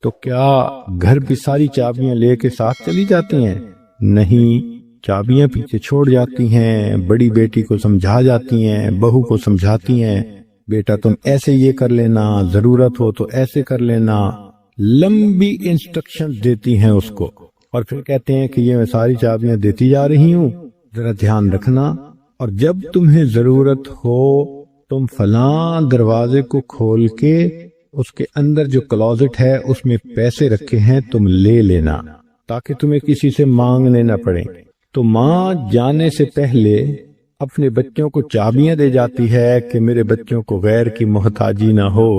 تو کیا گھر بھی ساری چابیاں لے کے ساتھ چلی جاتی ہیں؟ نہیں، چابیاں پیچھے چھوڑ جاتی ہیں، بڑی بیٹی کو سمجھا جاتی ہیں، بہو کو سمجھاتی ہیں، بیٹا تم ایسے یہ کر لینا، ضرورت ہو تو ایسے کر لینا، لمبی انسٹرکشن دیتی ہیں اس کو، اور پھر کہتے ہیں کہ یہ میں ساری چابیاں دیتی جا رہی ہوں، ذرا دھیان رکھنا، اور جب تمہیں ضرورت ہو تم فلاں دروازے کو کھول کے اس کے اندر جو کلوزٹ ہے اس میں پیسے رکھے ہیں تم لے لینا تاکہ تمہیں کسی سے مانگنے نہ پڑے۔ تو ماں جانے سے پہلے اپنے بچوں کو چابیاں دے جاتی ہے کہ میرے بچوں کو غیر کی محتاجی نہ ہو۔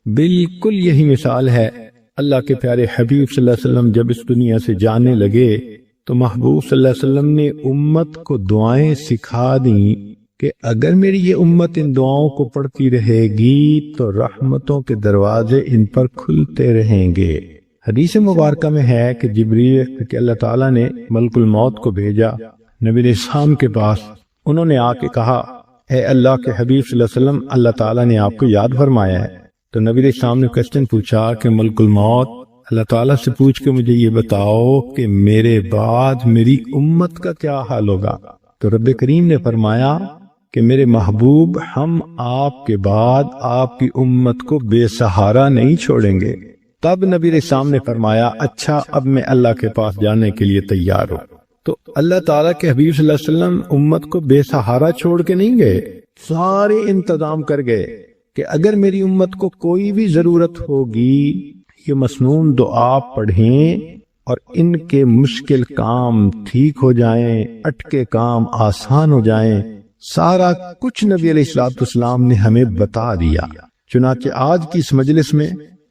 بالکل یہی مثال ہے۔ اللہ کے پیارے حبیب صلی اللہ علیہ وسلم جب اس دنیا سے جانے لگے تو محبوب صلی اللہ علیہ وسلم نے امت کو دعائیں سکھا دیں کہ اگر میری یہ امت ان دعاؤں کو پڑھتی رہے گی تو رحمتوں کے دروازے ان پر کھلتے رہیں گے۔ حدیث مبارکہ میں ہے کہ جبریل کہ اللہ تعالیٰ نے ملک الموت کو بھیجا نبی علیہ السلام کے پاس، انہوں نے آ کے کہا اے اللہ کے حبیب صلی اللہ علیہ وسلم، اللہ تعالیٰ نے آپ کو یاد فرمایا ہے۔ تو نبی علیہ السلام نے کوسچن پوچھا کہ ملک الموت اللہ تعالیٰ سے پوچھ کے مجھے یہ بتاؤ کہ میرے بعد میری امت کا کیا حال ہوگا؟ تو رب کریم نے فرمایا کہ میرے محبوب، ہم آپ کے بعد آپ کی امت کو بے سہارا نہیں چھوڑیں گے۔ تب نبی علیہ السلام نے فرمایا اچھا اب میں اللہ کے پاس جانے کے لیے تیار ہوں۔ تو اللہ تعالیٰ کے حبیب صلی اللہ علیہ وسلم امت کو بے سہارا چھوڑ کے نہیں گئے، سارے انتظام کر گئے کہ اگر میری امت کو کوئی بھی ضرورت ہوگی یہ مسنون دعا پڑھیں اور ان کے مشکل کام ٹھیک ہو جائیں، اٹکے کام آسان ہو جائیں، سارا کچھ نبی علیہ السلام نے ہمیں بتا دیا۔ چنانچہ آج کی اس مجلس میں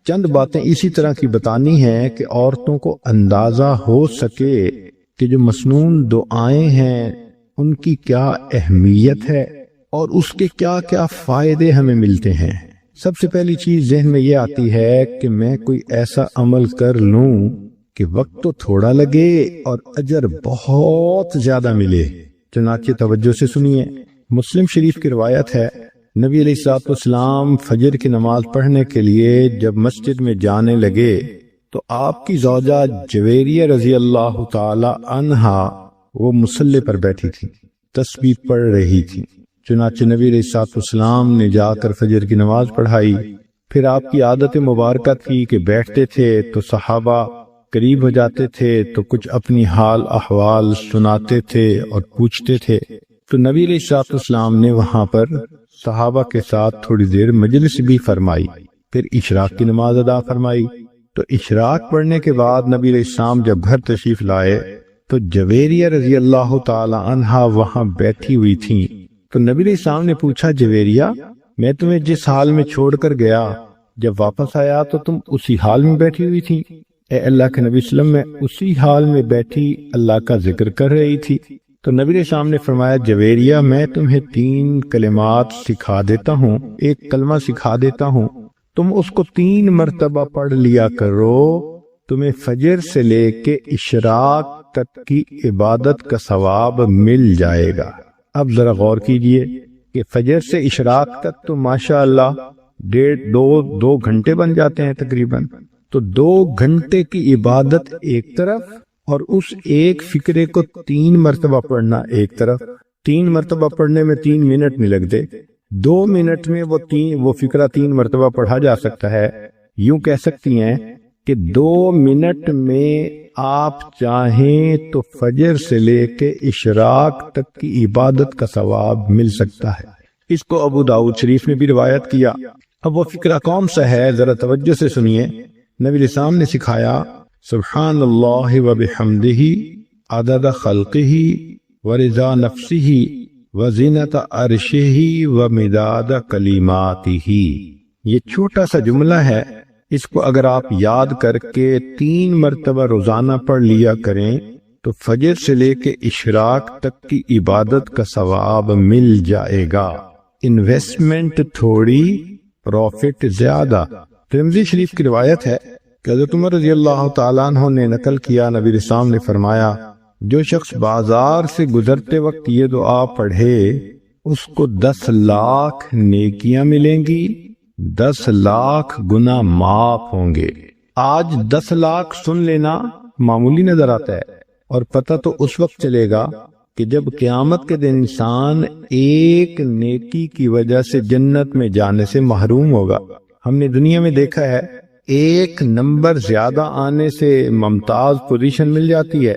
چند باتیں اسی طرح کی بتانی ہیں کہ عورتوں کو اندازہ ہو سکے کہ جو مسنون دعائیں ہیں ان کی کیا اہمیت ہے اور اس کے کیا کیا فائدے ہمیں ملتے ہیں۔ سب سے پہلی چیز ذہن میں یہ آتی ہے کہ میں کوئی ایسا عمل کر لوں کہ وقت تو تھوڑا لگے اور اجر بہت زیادہ ملے۔ چنانچہ توجہ سے سنیے، مسلم شریف کی روایت ہے، نبی علیہ الصلوۃ والسلام فجر کی نماز پڑھنے کے لیے جب مسجد میں جانے لگے تو آپ کی زوجہ جویریہ رضی اللہ تعالی عنہا وہ مصلی پر بیٹھی تھی، تسبیح پڑھ رہی تھی۔ چنانچہ نبی علیہ الصلوۃ والسلام نے جا کر فجر کی نماز پڑھائی۔ پھر آپ کی عادت مبارکہ تھی کہ بیٹھتے تھے تو صحابہ قریب ہو جاتے تھے تو کچھ اپنی حال احوال سناتے تھے اور پوچھتے تھے، تو نبی علیہ الصلوۃ والسلام نے وہاں پر صحابہ کے ساتھ تھوڑی دیر مجلس بھی فرمائی، پھر اشراق کی نماز ادا فرمائی۔ تو اشراق پڑھنے کے بعد نبی علیہ السلام جب گھر تشریف لائے تو جویریہ رضی اللہ تعالی عنہا وہاں بیٹھی ہوئی تھیں۔ تو نبی علیہ السلام نے پوچھا جویریہ، میں تمہیں جس حال میں چھوڑ کر گیا جب واپس آیا تو تم اسی حال میں بیٹھی ہوئی تھی؟ اے اللہ کے نبی صلی اللہ علیہ وسلم، میں اسی حال میں بیٹھی اللہ کا ذکر کر رہی تھی۔ تو نبی علیہ السلام نے فرمایا جویریہ، میں تمہیں 3 کلمات سکھا دیتا ہوں، ایک کلمہ سکھا دیتا ہوں، تم اس کو 3 مرتبہ پڑھ لیا کرو، تمہیں فجر سے لے کے اشراق تک کی عبادت کا ثواب مل جائے گا۔ اب ذرا غور کیجئے کہ فجر سے اشراق تک تو ماشاءاللہ 2 گھنٹے بن جاتے ہیں تقریباً، تو 2 گھنٹے کی عبادت ایک طرف اور اس ایک فکرے کو 3 مرتبہ پڑھنا ایک طرف۔ 3 مرتبہ پڑھنے میں 3 منٹ نہیں لگتے، 2 منٹ میں وہ فکرہ 3 مرتبہ پڑھا جا سکتا ہے۔ یوں کہہ سکتی ہیں کہ 2 منٹ میں آپ چاہیں تو فجر سے لے کے اشراق تک کی عبادت کا ثواب مل سکتا ہے۔ اس کو ابو داؤد شریف نے بھی روایت کیا۔ اب وہ فکرہ کون سا ہے ذرا توجہ سے سنیے۔ نبی علیہ السلام نے سکھایا سبحان اللہ و بحمدہ عدد خلقہ و رضا نفسہ و زینت عرشہ و مداد کلماتہ۔ یہ چھوٹا سا جملہ ہے، اس کو اگر آپ یاد کر کے 3 مرتبہ روزانہ پڑھ لیا کریں تو فجر سے لے کے اشراق تک کی عبادت کا ثواب مل جائے گا۔ انویسٹمنٹ تھوڑی، پروفٹ زیادہ۔ ترمذی شریف کی روایت ہے کہ حضرت عمر رضی اللہ تعالیٰ عنہ نے نقل کیا، نبی علیہ السلام نے فرمایا جو شخص بازار سے گزرتے وقت یہ دعا پڑھے اس کو 10 لاکھ نیکیاں ملیں گی، 10 لاکھ گناہ معاف ہوں گے۔ آج 10 لاکھ سن لینا معمولی نظر آتا ہے، اور پتہ تو اس وقت چلے گا کہ جب قیامت کے دن انسان ایک نیکی کی وجہ سے جنت میں جانے سے محروم ہوگا۔ ہم نے دنیا میں دیکھا ہے ایک نمبر زیادہ آنے سے ممتاز پوزیشن مل جاتی ہے،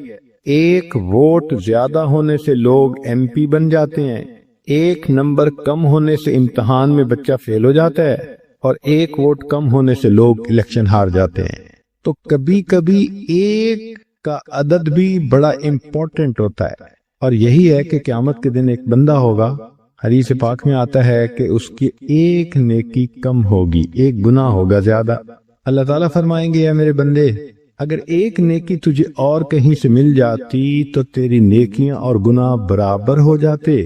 ایک ووٹ زیادہ ہونے سے لوگ ایم پی بن جاتے ہیں، ایک نمبر کم ہونے سے امتحان میں بچہ فیل ہو جاتا ہے، اور ایک ووٹ کم ہونے سے لوگ الیکشن ہار جاتے ہیں۔ تو کبھی کبھی ایک کا عدد بھی بڑا امپورٹنٹ ہوتا ہے، اور یہی ہے کہ قیامت کے دن ایک بندہ ہوگا، حدیث پاک میں آتا ہے کہ اس کی ایک نیکی کم ہوگی، ایک گناہ ہوگا زیادہ۔ اللہ تعالیٰ فرمائیں گے اے میرے بندے، اگر ایک نیکی تجھے اور کہیں سے مل جاتی تو تیری نیکیاں اور گناہ برابر ہو جاتے،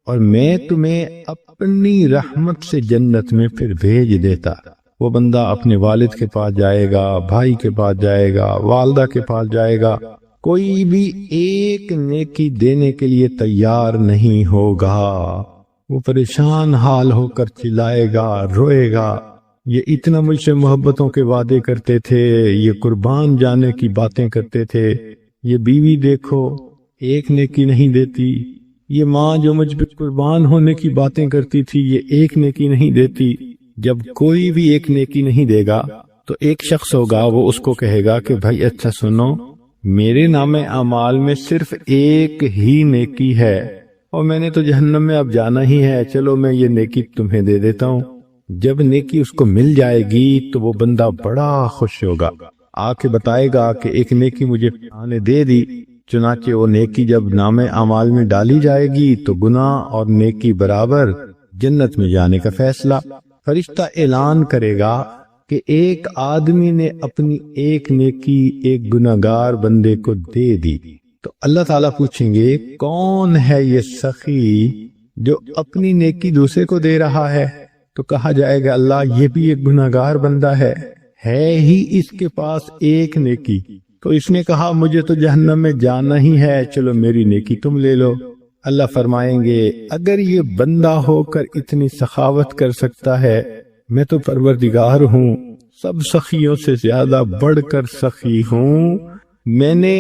اور میں تمہیں اپنی رحمت سے جنت میں پھر بھیج دیتا۔ وہ بندہ اپنے والد کے پاس جائے گا، بھائی کے پاس جائے گا، والدہ کے پاس جائے گا، کوئی بھی ایک نیکی دینے کے لیے تیار نہیں ہوگا۔ وہ پریشان حال ہو کر چلائے گا، روئے گا، یہ اتنا مجھ سے محبتوں کے وعدے کرتے تھے، یہ قربان جانے کی باتیں کرتے تھے، یہ بیوی دیکھو ایک نیکی نہیں دیتی، یہ ماں جو مجھ پہ قربان ہونے کی باتیں کرتی تھی یہ ایک نیکی نہیں دیتی۔ جب کوئی بھی ایک نیکی نہیں دے گا تو ایک شخص ہوگا، وہ اس کو کہے گا کہ بھائی اچھا سنو، میرے نام اعمال میں صرف ایک ہی نیکی ہے، اور میں نے تو جہنم میں اب جانا ہی ہے، چلو میں یہ نیکی تمہیں دے دیتا ہوں۔ جب نیکی اس کو مل جائے گی تو وہ بندہ بڑا خوش ہوگا، آ کے بتائے گا کہ ایک نیکی مجھے نے دے دی۔ چنانچہ وہ نیکی جب نام اعمال میں ڈالی جائے گی تو گناہ اور نیکی برابر، جنت میں جانے کا فیصلہ۔ فرشتہ اعلان کرے گا کہ ایک آدمی نے اپنی ایک نیکی ایک گناہگار بندے کو دے دی، تو اللہ تعالیٰ پوچھیں گے کون ہے یہ سخی جو اپنی نیکی دوسرے کو دے رہا ہے؟ تو کہا جائے گا اللہ یہ بھی ایک گناہگار بندہ ہے ہی اس کے پاس ایک نیکی، تو اس نے کہا مجھے تو جہنم میں جانا ہی ہے، چلو میری نیکی تم لے لو۔ اللہ فرمائیں گے اگر یہ بندہ ہو کر اتنی سخاوت کر سکتا ہے، میں تو پروردگار ہوں، سب سخیوں سے زیادہ بڑھ کر سخی ہوں، میں نے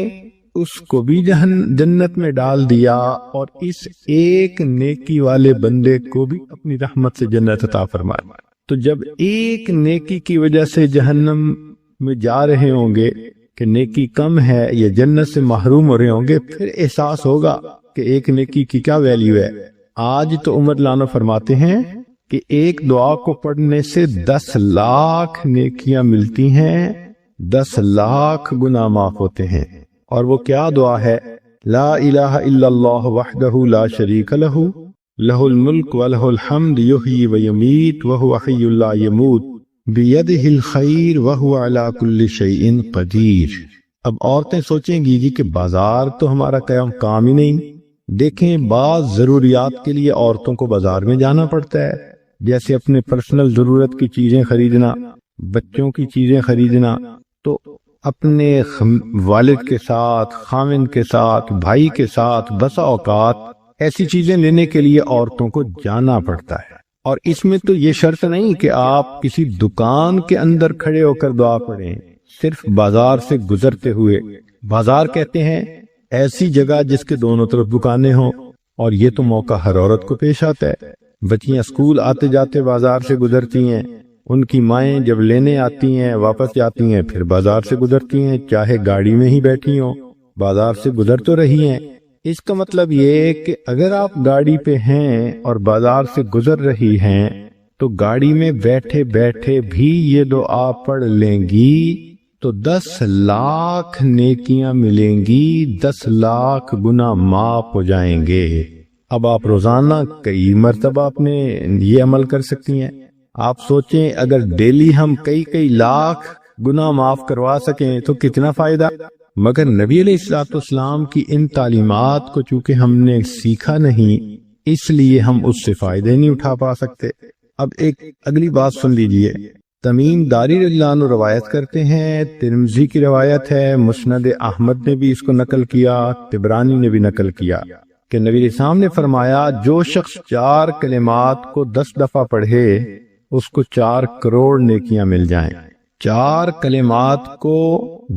اس کو بھی جنت میں ڈال دیا، اور اس ایک نیکی والے بندے کو بھی اپنی رحمت سے جنت عطا فرمایا۔ تو جب ایک نیکی کی وجہ سے جہنم میں جا رہے ہوں گے کہ نیکی کم ہے یا جنت سے محروم ہو رہے ہوں گے، پھر احساس ہوگا کہ ایک نیکی کی کیا ویلیو ہے۔ آج تو عمر لانو فرماتے ہیں کہ ایک دعا کو پڑھنے سے 10 لاکھ نیکیاں ملتی ہیں، 10 لاکھ گناہ معاف ہوتے ہیں۔ اور وہ کیا دعا ہے؟ لا الہ الا اللہ وحدہ لا شریک لہ، لہ الملک ولہ الحمد یحیی ویمیت وہو حی لا یموت بیدہ الخیر وہو علی کل شیء قدیر۔ اب عورتیں سوچیں گی جی کہ بازار تو ہمارا کام ہی نہیں۔ دیکھیں بعض ضروریات کے لیے عورتوں کو بازار میں جانا پڑتا ہے، جیسے اپنے پرسنل ضرورت کی چیزیں خریدنا، بچوں کی چیزیں خریدنا، تو اپنے والد کے ساتھ، خاوند کے ساتھ، بھائی کے ساتھ بسا اوقات ایسی چیزیں لینے کے لیے عورتوں کو جانا پڑتا ہے۔ اور اس میں تو یہ شرط نہیں کہ آپ کسی دکان کے اندر کھڑے ہو کر دعا پڑھیں، صرف بازار سے گزرتے ہوئے۔ بازار کہتے ہیں ایسی جگہ جس کے دونوں طرف دکانیں ہوں، اور یہ تو موقع ہر عورت کو پیش آتا ہے۔ بچیاں اسکول آتے جاتے بازار سے گزرتی ہیں، ان کی مائیں جب لینے آتی ہیں واپس جاتی ہیں پھر بازار سے گزرتی ہیں، چاہے گاڑی میں ہی بیٹھی ہوں بازار سے گزر تو رہی ہیں۔ اس کا مطلب یہ کہ اگر آپ گاڑی پہ ہیں اور بازار سے گزر رہی ہیں تو گاڑی میں بیٹھے بیٹھے بھی یہ دعا پڑھ لیں گی تو 10 لاکھ نیکیاں ملیں گی، 10 لاکھ گناہ معاف ہو جائیں گے۔ اب آپ روزانہ کئی مرتبہ اپنے یہ عمل کر سکتی ہیں۔ آپ سوچیں اگر ڈیلی ہم کئی لاکھ گناہ معاف کروا سکیں تو کتنا فائدہ۔ مگر نبی علیہ الصلوۃ والسلام کی ان تعلیمات کو چونکہ ہم نے سیکھا نہیں، اس لیے ہم اس سے فائدے نہیں اٹھا پا سکتے۔ اب ایک اگلی بات سن لیجئے، تمیم داری رضی اللہ عنہ روایت کرتے ہیں، ترمذی کی روایت ہے، مسند احمد نے بھی اس کو نقل کیا، طبرانی نے بھی نقل کیا کہ نبی علیہ السلام نے فرمایا جو شخص 4 کلمات کو 10 دفعہ پڑھے اس کو 4 کروڑ نیکیاں مل جائیں۔ 4 کلمات کو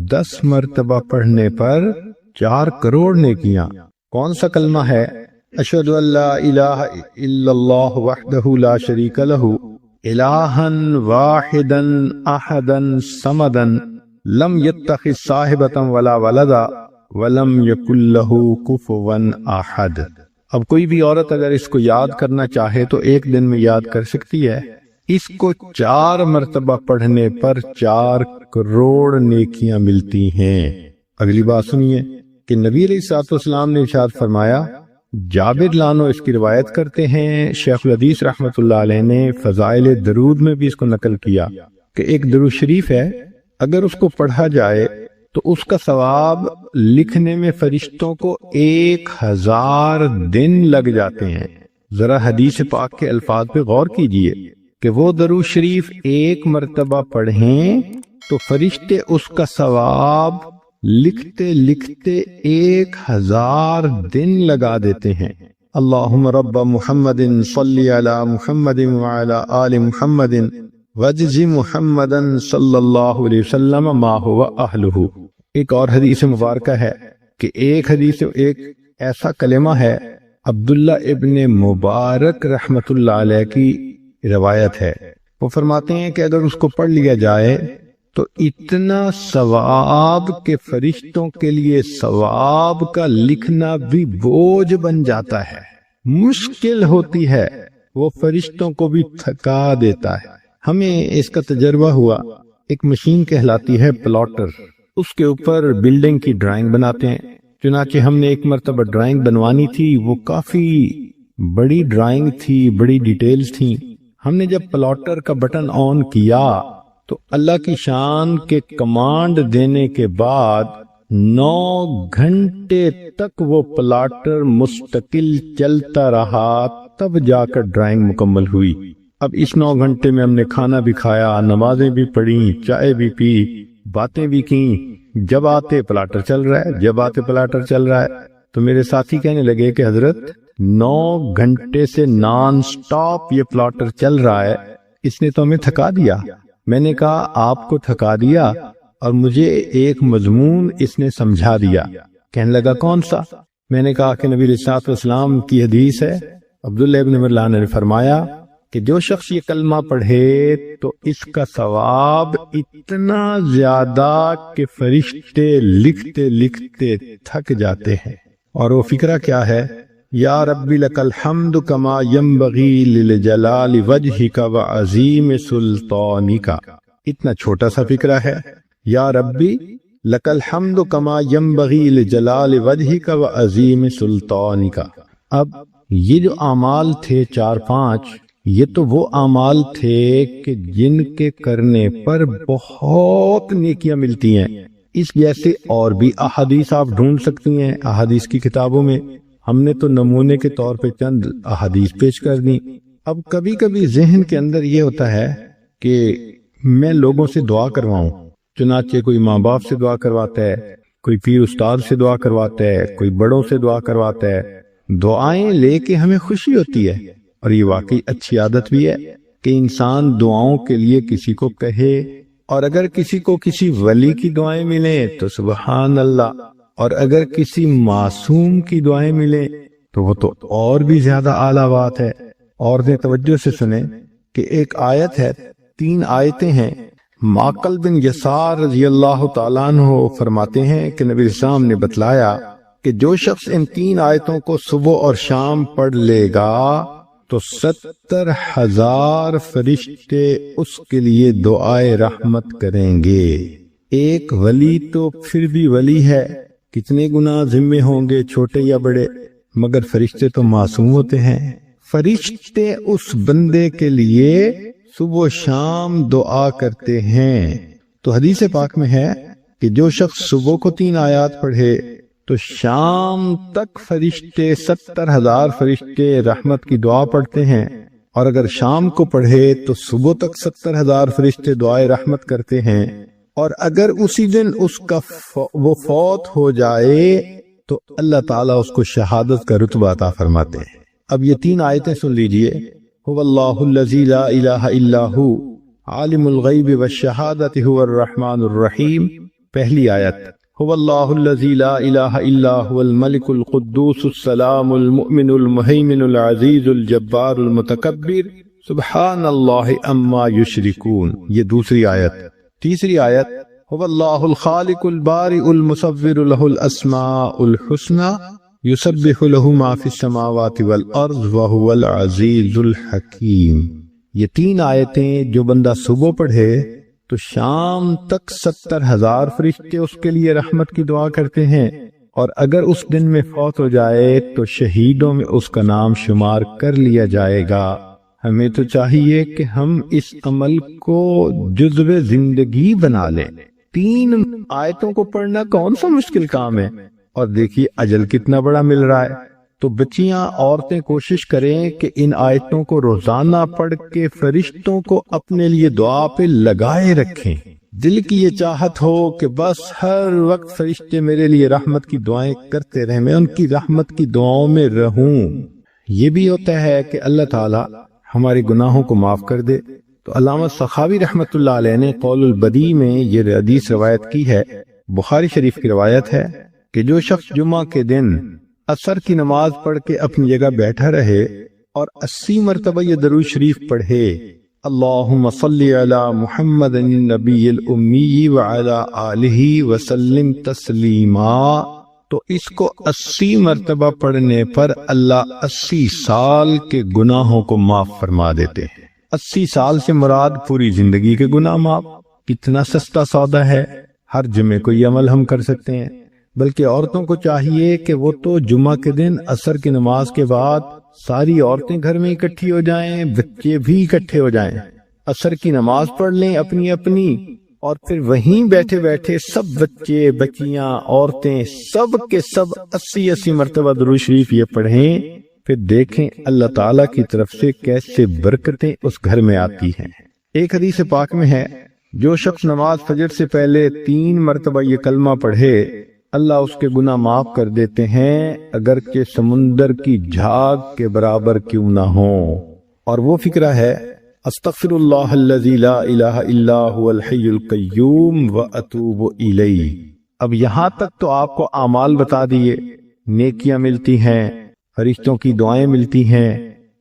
10 مرتبہ پڑھنے پر 4 کروڑ نیکیاں۔ کون سا کلمہ ہے؟ اشہد ان لا الہ الا اللہ وحدہ لا شریک لہ الہا واحدا احدا صمدا لم یتخذ صاحبۃ ولا ولدا ولم یکن لہ کفوا احد۔ اب کوئی بھی عورت اگر اس کو یاد کرنا چاہے تو ایک دن میں یاد کر سکتی ہے۔ اس کو 4 مرتبہ پڑھنے پر 4 کروڑ نیکیاں ملتی ہیں۔ اگلی بات سنیے کہ نبی علیہ الصلوۃ والسلام نے ارشاد فرمایا، جابر لانو اس کی روایت کرتے ہیں، شیخ الحدیث رحمۃ اللہ علیہ نے فضائل درود میں بھی اس کو نقل کیا کہ ایک درود شریف ہے، اگر اس کو پڑھا جائے تو اس کا ثواب لکھنے میں فرشتوں کو 1000 دن لگ جاتے ہیں۔ ذرا حدیث پاک کے الفاظ پہ غور کیجئے کہ وہ درود شریف 1 مرتبہ پڑھیں تو فرشتے اس کا ثواب لکھتے لکھتے 1000 دن لگا دیتے ہیں۔ اللہم رب محمد صلی علی محمد وعلی آل محمد وجزی محمدا صلی اللہ علیہ وسلم ما هو اہلہ۔ ایک اور حدیث مبارکہ ہے کہ ایک ایسا کلمہ ہے، عبداللہ ابن مبارک رحمت اللہ علیہ کی روایت ہے، وہ فرماتے ہیں کہ اگر اس کو پڑھ لیا جائے تو اتنا ثواب کہ فرشتوں کے لیے ثواب کا لکھنا بھی بوجھ بن جاتا ہے، مشکل ہوتی ہے، وہ فرشتوں کو بھی تھکا دیتا ہے۔ ہمیں اس کا تجربہ ہوا، ایک مشین کہلاتی ہے پلاٹر، اس کے اوپر بلڈنگ کی ڈرائنگ بناتے ہیں۔ چنانچہ ہم نے ایک مرتبہ ڈرائنگ بنوانی تھی، وہ کافی بڑی ڈرائنگ تھی، بڑی ڈیٹیلز تھیں۔ ہم نے جب پلاٹر کا بٹن آن کیا تو اللہ کی شان کے کمانڈ دینے کے بعد 9 گھنٹے تک وہ پلاٹر مستقل چلتا رہا، تب جا کر ڈرائنگ مکمل ہوئی۔ اب اس 9 گھنٹے میں ہم نے کھانا بھی کھایا، نمازیں بھی پڑھی، چائے بھی پی، باتیں بھی کیں، جب آتے پلاٹر چل رہا ہے، جب آتے پلاٹر چل رہا ہے۔ تو میرے ساتھی کہنے لگے کہ حضرت 9 گھنٹے سے نان سٹاپ یہ پلاٹر چل رہا ہے، اس نے تو ہمیں تھکا دیا۔ میں نے کہا آپ کو تھکا دیا اور مجھے ایک مضمون اس نے سمجھا دیا۔ کہنے لگا کون سا؟ میں نے کہا کہ نبی علیہ الصلوۃ والسلام کی حدیث ہے، عبداللہ ابن مروان نے فرمایا کہ جو شخص یہ کلمہ پڑھے تو اس کا ثواب اتنا زیادہ کہ فرشتے لکھتے لکھتے تھک جاتے ہیں۔ اور وہ فکرہ کیا ہے؟ یا ربی لک الحمد کما ینبغی لجلال وجہک وعظیم سلطانک۔ اتنا چھوٹا سا فکرہ ہے، یا ربی لک الحمد کما ینبغی لجلال وجہک وعظیم سلطانک۔ اب یہ جو اعمال تھے 4-5، یہ تو وہ اعمال تھے کہ جن کے کرنے پر بہت نیکیاں ملتی ہیں۔ اس جیسے اور بھی احادیث آپ ڈھونڈ سکتی ہیں احادیث کی کتابوں میں، ہم نے تو نمونے کے طور پہ چند احادیث پیش کر دی۔ اب کبھی کبھی ذہن کے اندر یہ ہوتا ہے کہ میں لوگوں سے دعا کرواؤں، چنانچہ کوئی ماں باپ سے دعا کرواتا ہے، کوئی پیر استاد سے دعا کرواتا ہے، کوئی بڑوں سے دعا کرواتا ہے، دعائیں لے کے ہمیں خوشی ہوتی ہے۔ اور یہ واقعی اچھی عادت بھی ہے کہ انسان دعاؤں کے لیے کسی کو کہے، اور اگر کسی کو کسی ولی کی دعائیں ملیں تو سبحان اللہ، اور اگر کسی معصوم کی دعائیں ملیں تو وہ تو اور بھی زیادہ اعلیٰ بات ہے۔ اور توجہ سے سنیں کہ ایک آیت ہے، 3 آیتیں ہیں۔ معقل بن یسار رضی اللہ تعالیٰ عنہ فرماتے ہیں کہ نبی اسلام نے بتلایا کہ جو شخص ان 3 آیتوں کو صبح اور شام پڑھ لے گا تو 70,000 فرشتے اس کے لیے دعائے رحمت کریں گے۔ ایک ولی تو پھر بھی ولی ہے، کتنے گناہ ذمے ہوں گے چھوٹے یا بڑے، مگر فرشتے تو معصوم ہوتے ہیں۔ فرشتے اس بندے کے لیے صبح و شام دعا کرتے ہیں۔ تو حدیث پاک میں ہے کہ جو شخص صبح کو 3 آیات پڑھے تو شام تک فرشتے 70,000 فرشتے رحمت کی دعا پڑھتے ہیں، اور اگر شام کو پڑھے تو صبح تک 70,000 فرشتے دعائے رحمت کرتے ہیں، اور اگر اسی دن اس کا وہ فوت ہو جائے تو اللہ تعالیٰ اس کو شہادت کا رتبہ عطا فرماتے ہیں۔ اب یہ 3 آیتیں سن لیجئے۔ هو اللہ الذی لا الہ الا هو عالم الغیب والشہادۃ هو الرحمن الرحیم. پہلی آیت هو اللہ الذی لا الہ الا هو الملک القدوس السلام المؤمن المہیمن العزیز الجبار المتکبر سبحان اللہ اما یشرکون. یہ دوسری آیت. تیسری آیت هو اللہ الخالق البارئ المصور له الاسماء الحسنى یسبح له ما فی السماوات والارض وهو العزیز الحکیم. یہ تین آیتیں جو بندہ صبح پڑھے تو شام تک 70,000 فرشتے اس کے لیے رحمت کی دعا کرتے ہیں، اور اگر اس دن میں فوت ہو جائے تو شہیدوں میں اس کا نام شمار کر لیا جائے گا. ہمیں تو چاہیے کہ ہم اس عمل کو جزو زندگی بنا لیں. 3 آیتوں کو پڑھنا کون سا مشکل کام ہے، اور دیکھیے اجل کتنا بڑا مل رہا ہے. تو بچیاں، عورتیں کوشش کریں کہ ان آیتوں کو روزانہ پڑھ کے فرشتوں کو اپنے لیے دعا پہ لگائے رکھیں. دل کی یہ چاہت ہو کہ بس ہر وقت فرشتے میرے لیے رحمت کی دعائیں کرتے رہیں، میں ان کی رحمت کی دعاؤں میں رہوں. یہ بھی ہوتا ہے کہ اللہ تعالی ہمارے گناہوں کو معاف کر دے. تو علامہ سخاوی رحمت اللہ علیہ نے قول البدیع میں یہ حدیث روایت کی ہے، بخاری شریف کی روایت ہے، کہ جو شخص جمعہ کے دن عصر کی نماز پڑھ کے اپنی جگہ بیٹھا رہے اور 80 مرتبہ یہ درود شریف پڑھے، اللہم صلی علی محمد النبی الامی وعلی آلہ وسلم تسلیما، تو اس کو 80 مرتبہ پڑھنے پر اللہ 80 سال کے گناہوں کو معاف فرما دیتے ہیں. 80 سال سے مراد پوری زندگی کے گناہ معاف. کتنا سستا سودا ہے، ہر جمعے کو یہ عمل ہم کر سکتے ہیں. بلکہ عورتوں کو چاہیے کہ وہ تو جمعہ کے دن عصر کی نماز کے بعد ساری عورتیں گھر میں اکٹھی ہو جائیں، بچے بھی اکٹھے ہو جائیں، عصر کی نماز پڑھ لیں اپنی اپنی، اور پھر وہیں بیٹھے بیٹھے سب بچے بچیاں عورتیں سب کے سب 80 مرتبہ درود شریف یہ پڑھیں. پھر دیکھیں اللہ تعالیٰ کی طرف سے کیسے برکتیں اس گھر میں آتی ہیں. ایک حدیث پاک میں ہے، جو شخص نماز فجر سے پہلے 3 مرتبہ یہ کلمہ پڑھے اللہ اس کے گناہ معاف کر دیتے ہیں، اگرچہ سمندر کی جھاگ کے برابر کیوں نہ ہوں. اور وہ فکرہ ہے، استغفر اللہ الذی لا الہ الا هو الحی القیوم واتوب الیہ. اب یہاں تک تو آپ کو اعمال بتا دیے، نیکیاں ملتی ہیں، فرشتوں کی دعائیں ملتی ہیں،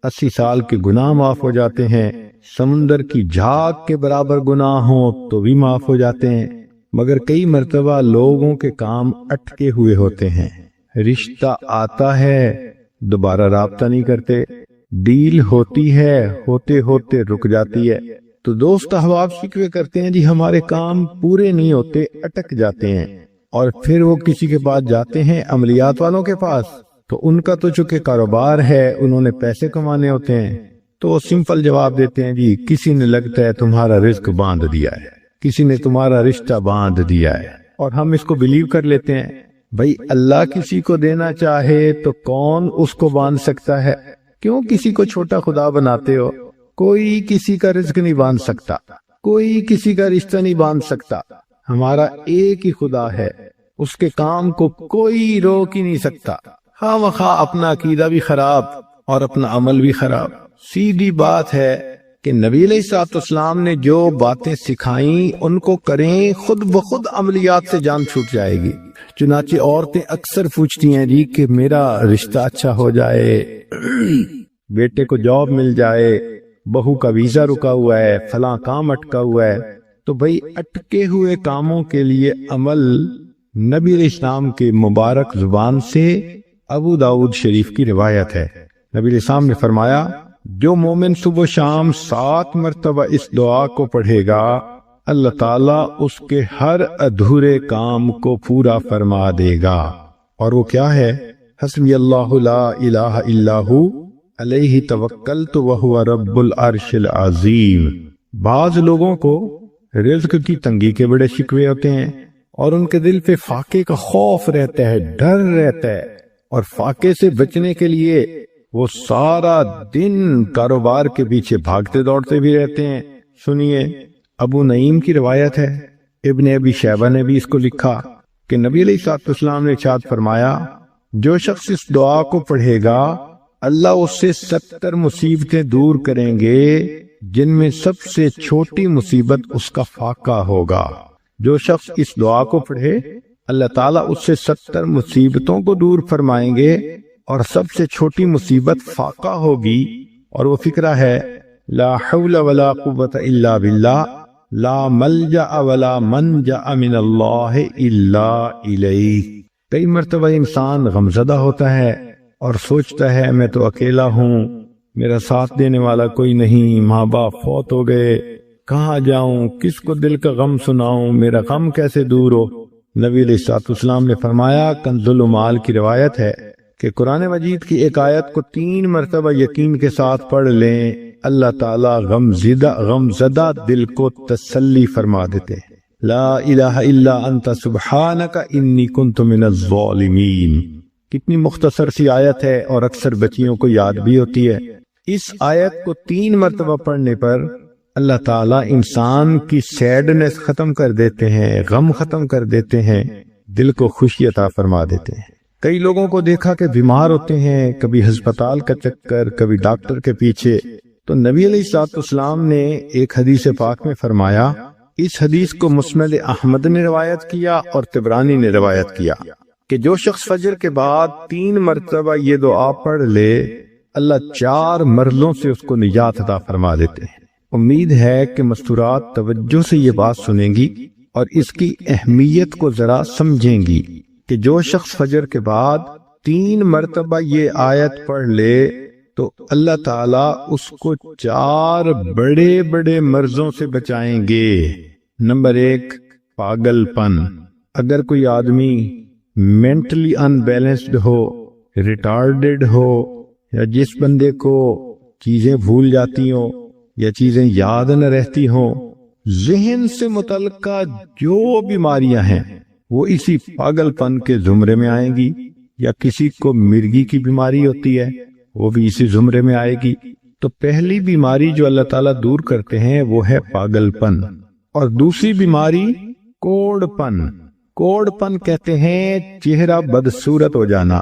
80 سال کے گناہ معاف ہو جاتے ہیں، سمندر کی جھاگ کے برابر گناہ ہوں تو بھی معاف ہو جاتے ہیں. مگر کئی مرتبہ لوگوں کے کام اٹکے ہوئے ہوتے ہیں، رشتہ آتا ہے دوبارہ رابطہ نہیں کرتے، ڈیل ہوتی ہے ہوتے ہوتے رک جاتی ہے، تو دوست احباب شکوے کرتے ہیں جی ہمارے کام پورے نہیں ہوتے، اٹک جاتے ہیں. اور پھر وہ کسی کے پاس جاتے ہیں، عملیات والوں کے پاس، تو ان کا تو چونکہ کاروبار ہے، انہوں نے پیسے کمانے ہوتے ہیں، تو وہ سمپل جواب دیتے ہیں جی کسی نے لگتا ہے تمہارا رزق باندھ دیا ہے، کسی نے تمہارا رشتہ باندھ دیا ہے. اور ہم اس کو بلیو کر لیتے ہیں. بھائی اللہ کسی کو دینا چاہے تو کون اس کو باندھ سکتا ہے؟ کیوں کسی کو چھوٹا خدا بناتے ہو؟ کوئی کسی کا رزق نہیں باندھ سکتا، کوئی کسی کا رشتہ نہیں باندھ سکتا. ہمارا ایک ہی خدا ہے، اس کے کام کو کوئی روک ہی نہیں سکتا. خواہ مخواہ اپنا عقیدہ بھی خراب اور اپنا عمل بھی خراب. سیدھی بات ہے کہ نبی علیہ الصلوۃ والسلام نے جو باتیں سکھائیں ان کو کریں، خود بخود عملیات سے جان چھوٹ جائے گی. چنانچہ عورتیں اکثر پوچھتی ہیں جی کہ میرا رشتہ اچھا ہو جائے، بیٹے کو جاب مل جائے، بہو کا ویزا رکا ہوا ہے، فلاں کام اٹکا ہوا ہے. تو بھئی اٹکے ہوئے کاموں کے لیے عمل نبی علیہ السلام کے مبارک زبان سے ابو داؤد شریف کی روایت ہے. نبی علیہ السلام نے فرمایا، جو مومن صبح و شام 7 مرتبہ اس دعا کو پڑھے گا، اللہ تعالیٰ اس کے ہر ادھورے کام کو پورا فرما دے گا. اور وہ کیا ہے؟ حسبی اللہ لا الہ الا ہو علیہ توکلت وہو رب العرش العظیم. بعض لوگوں کو رزق کی تنگی کے بڑے شکوے ہوتے ہیں اور ان کے دل پہ فاقے کا خوف رہتا ہے، ڈر رہتا ہے، اور فاقے سے بچنے کے لیے وہ سارا دن کاروبار کے پیچھے بھاگتے دوڑتے بھی رہتے ہیں. سنیے، ابو نعیم کی روایت ہے، ابن ابی شیبہ نے بھی اس کو لکھا کہ نبی علیہ الصلوۃ والسلام نے ارشاد فرمایا، جو شخص اس دعا کو پڑھے گا اللہ اس سے 70 مصیبتیں دور کریں گے جن میں سب سے چھوٹی مصیبت اس کا فاقہ ہوگا۔ جو شخص اس دعا کو پڑھے اللہ تعالیٰ اس سے 70 مصیبتوں کو دور فرمائیں گے، اور سب سے چھوٹی مصیبت فاقہ ہوگی، اور وہ فکرہ ہے لا حول ولا قوت الا باللہ، لا ملجأ ولا منجأ من اللہ الا الیہ۔ کئی مرتبہ انسان غمزدہ ہوتا ہے اور سوچتا ہے میں تو اکیلا ہوں، میرا ساتھ دینے والا کوئی نہیں، ماں باپ فوت ہو گئے، کہاں جاؤں، کس کو دل کا غم سناؤں، میرا غم کیسے دور ہو۔ نبی علیہ الصلوۃ والسلام نے فرمایا، کنز المال کی روایت ہے کہ قرآن مجید کی ایک آیت کو 3 مرتبہ یقین کے ساتھ پڑھ لیں، اللہ تعالیٰ غمزدہ دل کو تسلی فرما دیتے ہیں۔ لا الہ الا انت سبحانک انی کنت من الظالمین۔ کتنی مختصر سی آیت ہے اور اکثر بچیوں کو یاد بھی ہوتی ہے۔ اس آیت کو 3 مرتبہ پڑھنے پر اللہ تعالیٰ انسان کی سیڈنس ختم کر دیتے ہیں، غم ختم کر دیتے ہیں، دل کو خوشی عطا فرما دیتے ہیں۔ کئی لوگوں کو دیکھا کہ بیمار ہوتے ہیں، کبھی ہسپتال کا چکر، کبھی ڈاکٹر کے پیچھے، تو نبی علیہ الصلوۃ والسلام نے ایک حدیث پاک میں فرمایا، اس حدیث کو مسند احمد نے روایت کیا اور طبرانی نے روایت کیا کہ جو شخص فجر کے بعد 3 مرتبہ یہ دعا پڑھ لے اللہ 4 مرضوں سے اس کو نجات عطا فرما دیتے ہیں۔ امید ہے کہ مستورات توجہ سے یہ بات سنیں گی اور اس کی اہمیت کو ذرا سمجھیں گی کہ جو شخص فجر کے بعد 3 مرتبہ یہ آیت پڑھ لے تو اللہ تعالیٰ اس کو 4 بڑے بڑے مرضوں سے بچائیں گے۔ نمبر 1، پاگل پن۔ اگر کوئی آدمی مینٹلی انبیلنسڈ ہو، ریٹارڈڈ ہو، یا جس بندے کو چیزیں بھول جاتی ہوں یا چیزیں یاد نہ رہتی ہوں، ذہن سے متعلقہ جو بیماریاں ہیں وہ اسی پاگل پن کے زمرے میں آئیں گی، یا کسی کو مرگی کی بیماری ہوتی ہے وہ بھی اسی زمرے میں آئے گی۔ تو پہلی بیماری جو اللہ تعالیٰ دور کرتے ہیں وہ ہے پاگل پن، اور دوسری بیماری کوڑ پن۔ کوڑ پن کہتے ہیں چہرہ بدصورت ہو جانا۔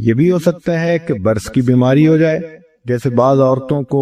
یہ بھی ہو سکتا ہے کہ برس کی بیماری ہو جائے، جیسے بعض عورتوں کو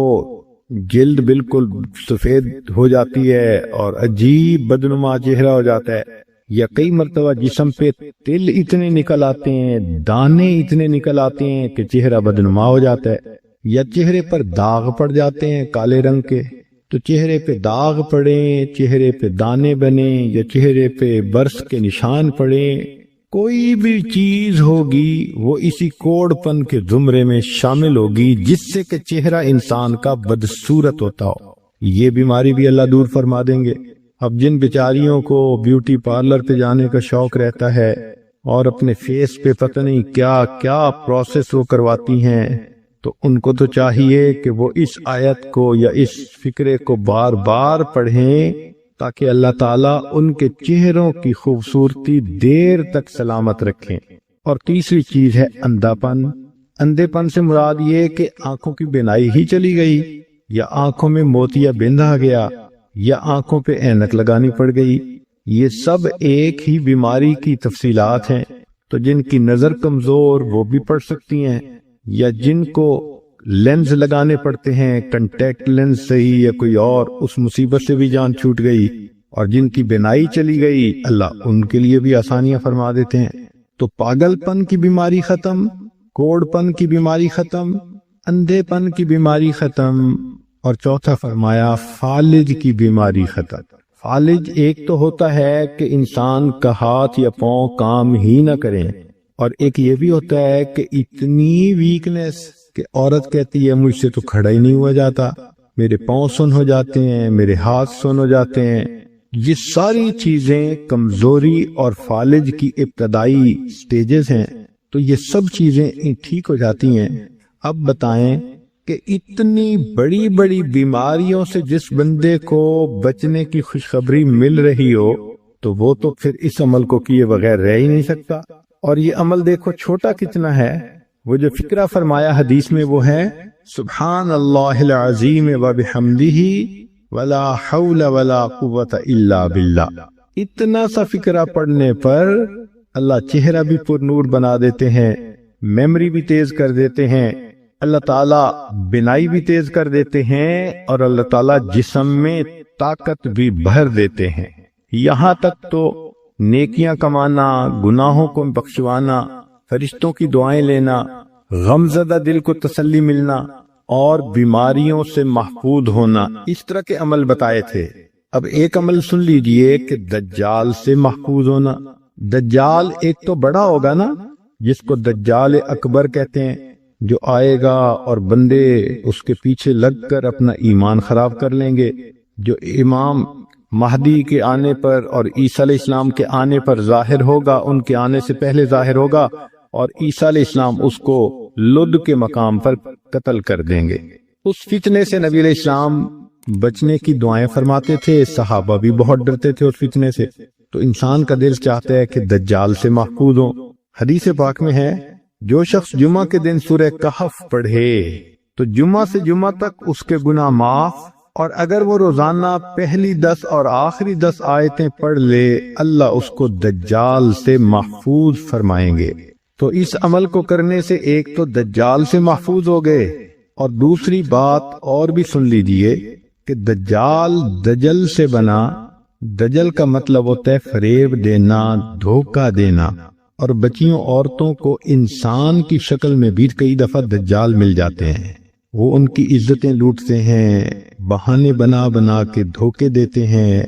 جلد بالکل سفید ہو جاتی ہے اور عجیب بدنما چہرہ ہو جاتا ہے، یا کئی مرتبہ جسم پہ تل اتنے نکل آتے ہیں، دانے اتنے نکل آتے ہیں کہ چہرہ بدنما ہو جاتا ہے، یا چہرے پر داغ پڑ جاتے ہیں کالے رنگ کے۔ تو چہرے پہ داغ پڑیں، چہرے پہ دانے بنیں، یا چہرے پہ برس کے نشان پڑیں، کوئی بھی چیز ہوگی وہ اسی کوڑ پن کے زمرے میں شامل ہوگی جس سے کہ چہرہ انسان کا بدصورت ہوتا ہو۔ یہ بیماری بھی اللہ دور فرما دیں گے۔ اب جن بیچاریوں کو بیوٹی پارلر پہ جانے کا شوق رہتا ہے اور اپنے فیس پہ پتہ نہیں کیا کیا پروسیس وہ کرواتی ہیں، تو ان کو تو چاہیے کہ وہ اس آیت کو یا اس فکرے کو بار بار پڑھیں تاکہ اللہ تعالیٰ ان کے چہروں کی خوبصورتی دیر تک سلامت رکھیں۔ اور تیسری چیز ہے اندھا پن۔ اندھے پن سے مراد یہ کہ آنکھوں کی بینائی ہی چلی گئی، یا آنکھوں میں موتیا بند آ گیا، یا آنکھوں پہ اینک لگانی پڑ گئی۔ یہ سب ایک ہی بیماری کی تفصیلات ہیں۔ تو جن کی نظر کمزور وہ بھی پڑھ سکتی ہیں، یا جن کو لینز لگانے پڑتے ہیں، کنٹیکٹ لینز صحیح یا کوئی اور، اس مصیبت سے بھی جان چھوٹ گئی، اور جن کی بینائی چلی گئی اللہ ان کے لیے بھی آسانیاں فرما دیتے ہیں۔ تو پاگل پن کی بیماری ختم، کوڑ پن کی بیماری ختم، اندھے پن کی بیماری ختم، اور چوتھا فرمایا فالج کی بیماری ختم۔ فالج ایک تو ہوتا ہے کہ انسان کا ہاتھ یا پاؤں کام ہی نہ کریں، اور ایک یہ بھی ہوتا ہے کہ اتنی ویکنس کہ عورت کہتی ہے مجھ سے تو کھڑا ہی نہیں ہوا جاتا، میرے پاؤں سن ہو جاتے ہیں، میرے ہاتھ سن ہو جاتے ہیں۔ یہ ساری چیزیں کمزوری اور فالج کی ابتدائی سٹیجز ہیں۔ تو یہ سب چیزیں ٹھیک ہو جاتی ہیں۔ اب بتائیں کہ اتنی بڑی بڑی بیماریوں سے جس بندے کو بچنے کی خوشخبری مل رہی ہو تو وہ تو پھر اس عمل کو کیے بغیر رہ ہی نہیں سکتا۔ اور یہ عمل دیکھو چھوٹا کتنا ہے۔ وہ جو فکرہ فرمایا حدیث میں وہ ہے سبحان اللہ العظیم وبحمدہ ولا حول ولا قوت الا باللہ۔ اتنا سا فکرہ پڑھنے پر اللہ چہرہ بھی پر نور بنا دیتے ہیں، میموری بھی تیز کر دیتے ہیں، اللہ تعالیٰ بینائی بھی تیز کر دیتے ہیں اور اللہ تعالیٰ جسم میں طاقت بھی بھر دیتے ہیں، یہاں تک تو نیکیاں کمانا، گناہوں کو بخشوانا، فرشتوں کی دعائیں لینا، غمزدہ دل کو تسلی ملنا اور بیماریوں سے محفوظ ہونا، اس طرح کے عمل بتائے تھے۔ اب ایک عمل سن لیجئے کہ دجال سے محفوظ ہونا۔ دجال ایک تو بڑا ہوگا نا، جس کو دجال اکبر کہتے ہیں، جو آئے گا اور بندے اس کے پیچھے لگ کر اپنا ایمان خراب کر لیں گے، جو امام مہدی کے آنے پر اور عیسیٰ علیہ السلام کے آنے پر ظاہر ہوگا، ان کے آنے سے پہلے ظاہر ہوگا، اور عیسیٰ علیہ السلام اس کو لد کے مقام پر قتل کر دیں گے۔ اس فتنے سے نبی علیہ السلام بچنے کی دعائیں فرماتے تھے، صحابہ بھی بہت ڈرتے تھے اس فتنے سے، تو انسان کا دل چاہتا ہے کہ دجال سے محفوظ ہو۔ حدیث پاک میں ہے، جو شخص جمعہ کے دن سورہ کہف پڑھے تو جمعہ سے جمعہ تک اس کے گناہ معاف، اور اگر وہ روزانہ پہلی 10 اور آخری 10 آیتیں پڑھ لے، اللہ اس کو دجال سے محفوظ فرمائیں گے۔ تو اس عمل کو کرنے سے ایک تو دجال سے محفوظ ہو گئے، اور دوسری بات اور بھی سن لیجئے کہ دجال دجل سے بنا۔ دجل کا مطلب ہوتا ہے فریب دینا، دھوکہ دینا، اور بچیوں عورتوں کو انسان کی شکل میں بھی کئی دفعہ دجال مل جاتے ہیں، وہ ان کی عزتیں لوٹتے ہیں، بہانے بنا بنا کے دھوکے دیتے ہیں،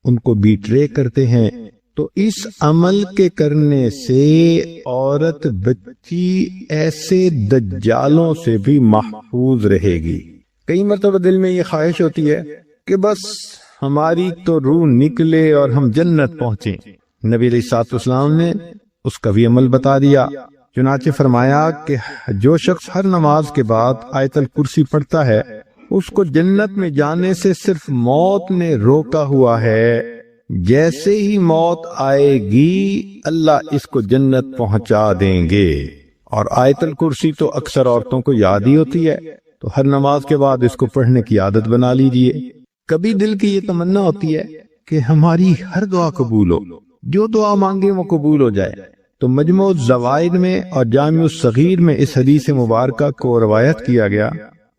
ان کو بیٹرے کرتے ہیں۔ تو اس عمل کے کرنے سے عورت بچی ایسے دجالوں سے بھی محفوظ رہے گی۔ کئی مرتبہ دل میں یہ خواہش ہوتی ہے کہ بس ہماری تو روح نکلے اور ہم جنت پہنچیں۔ نبی علیہ الصلوۃ والسلام نے اس کا بھی عمل بتا دیا، چنانچہ فرمایا کہ جو شخص ہر نماز کے بعد آیت الکرسی پڑھتا ہے، اس کو جنت میں جانے سے صرف موت نے روکا ہوا ہے، جیسے ہی موت آئے گی اللہ اس کو جنت پہنچا دیں گے۔ اور آیت الکرسی تو اکثر عورتوں کو یاد ہی ہوتی ہے، تو ہر نماز کے بعد اس کو پڑھنے کی عادت بنا لیجئے۔ کبھی دل کی یہ تمنا ہوتی ہے کہ ہماری ہر دعا قبول ہو، جو دعا مانگے وہ قبول ہو جائے۔ تو مجموع الزوائد میں اور جامع الصغیر میں اس حدیث مبارکہ کو روایت کیا گیا۔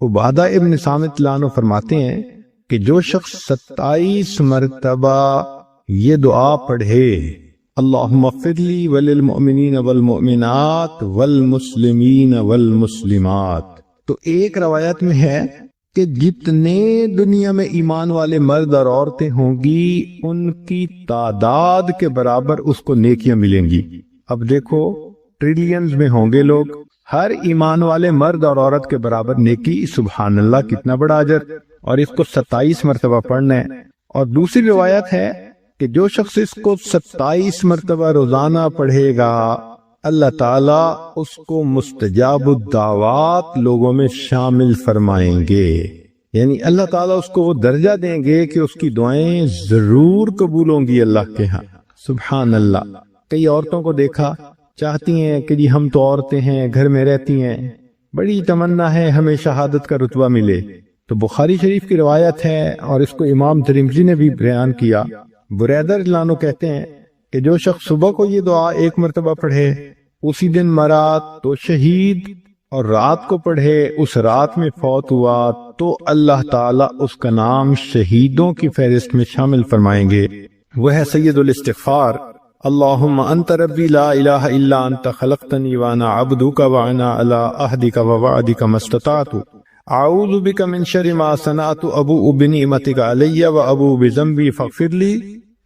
عبادہ ابن صامت اللہ عنہ فرماتے ہیں کہ جو شخص 27 مرتبہ یہ دعا پڑھے، اللہم اغفر لی وللمؤمنین والمؤمنات والمسلمین والمسلمات، تو ایک روایت میں ہے کہ جتنے دنیا میں ایمان والے مرد اور عورتیں ہوں گی، ان کی تعداد کے برابر اس کو نیکیاں ملیں گی۔ اب دیکھو ٹریلینز میں ہوں گے لوگ، ہر ایمان والے مرد اور عورت کے برابر نیکی، سبحان اللہ کتنا بڑا اجر، اور اس کو 27 مرتبہ پڑھنا ہے۔ اور دوسری روایت ہے کہ جو شخص اس کو 27 مرتبہ روزانہ پڑھے گا، اللہ تعالیٰ اس کو مستجاب الدعوات لوگوں میں شامل فرمائیں گے، یعنی اللہ تعالیٰ اس کو وہ درجہ دیں گے کہ اس کی دعائیں ضرور قبول ہوں گی اللہ کے ہاں۔ سبحان اللہ۔ کئی عورتوں کو دیکھا، چاہتی ہیں کہ جی ہم تو عورتیں ہیں، گھر میں رہتی ہیں، بڑی تمنا ہے ہمیں شہادت کا رتبہ ملے۔ تو بخاری شریف کی روایت ہے اور اس کو امام ترمذی نے بھی بیان کیا۔ بریدہ رضی اللہ عنہ کہتے ہیں کہ جو شخص صبح کو یہ دعا 1 مرتبہ پڑھے، اسی دن مرا تو شہید، اور رات کو پڑھے اس رات میں فوت ہوا، تو اللہ تعالیٰ اس کا نام شہیدوں کی فہرست میں شامل فرمائیں گے۔ وہ ہے سید الاستغفار، اللہم انت ربی لا الہ الا انت خلقتنی وانا عبدک وانا علی عہدک ووعدک ما استطعت اعوذ بک من شر ما صنعت ابوء بنعمتک علی وابوء بذنبی فاغفر لی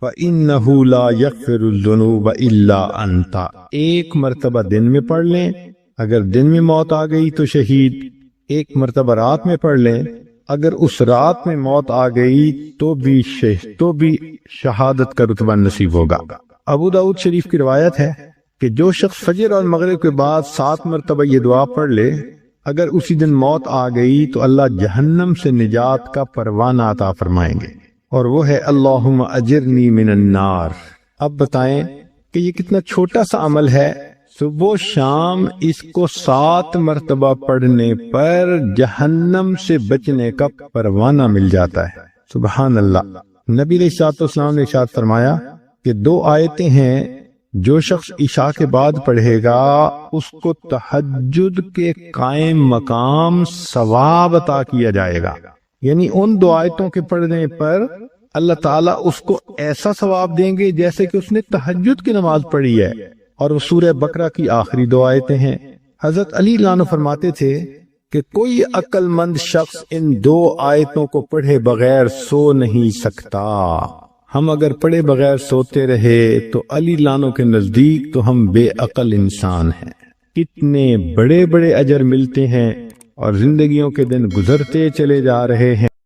فإنہ لا یغفر الذنوب الا انت۔ 1 مرتبہ دن میں پڑھ لیں، اگر دن میں موت آ گئی تو شہید۔ 1 مرتبہ رات میں پڑھ لیں، اگر اس رات میں موت آ گئی تو بھی شہادت کا رتبہ نصیب ہوگا۔ ابو داؤد شریف کی روایت ہے کہ جو شخص فجر اور مغرب کے بعد 7 مرتبہ یہ دعا پڑھ لے، اگر اسی دن موت آ گئی تو اللہ جہنم سے نجات کا پروانہ عطا فرمائیں گے، اور وہ ہے اللہم اجرنی من النار۔ اب بتائیں کہ یہ کتنا چھوٹا سا عمل ہے، صبح و شام اس کو 7 مرتبہ پڑھنے پر جہنم سے بچنے کا پروانہ مل جاتا ہے۔ سبحان اللہ۔ نبی علیہ الصلوۃ والسلام نے ارشاد فرمایا کہ 2 آیتیں ہیں جو شخص عشاء کے بعد پڑھے گا اس کو تہجد کے قائم مقام ثواب عطا کیا جائے گا، یعنی ان 2 آیتوں کے پڑھنے پر اللہ تعالیٰ اس کو ایسا ثواب دیں گے جیسے کہ اس نے تہجد کی نماز پڑھی ہے، اور وہ سورہ بقرہ کی آخری 2 آیتیں ہیں۔ حضرت علی رضی اللہ عنہ فرماتے تھے کہ کوئی عقل مند شخص ان 2 آیتوں کو پڑھے بغیر سو نہیں سکتا۔ ہم اگر پڑھے بغیر سوتے رہے تو علی رضی اللہ عنہ کے نزدیک تو ہم بے عقل انسان ہیں۔ کتنے بڑے بڑے اجر ملتے ہیں اور زندگیوں کے دن گزرتے چلے جا رہے ہیں۔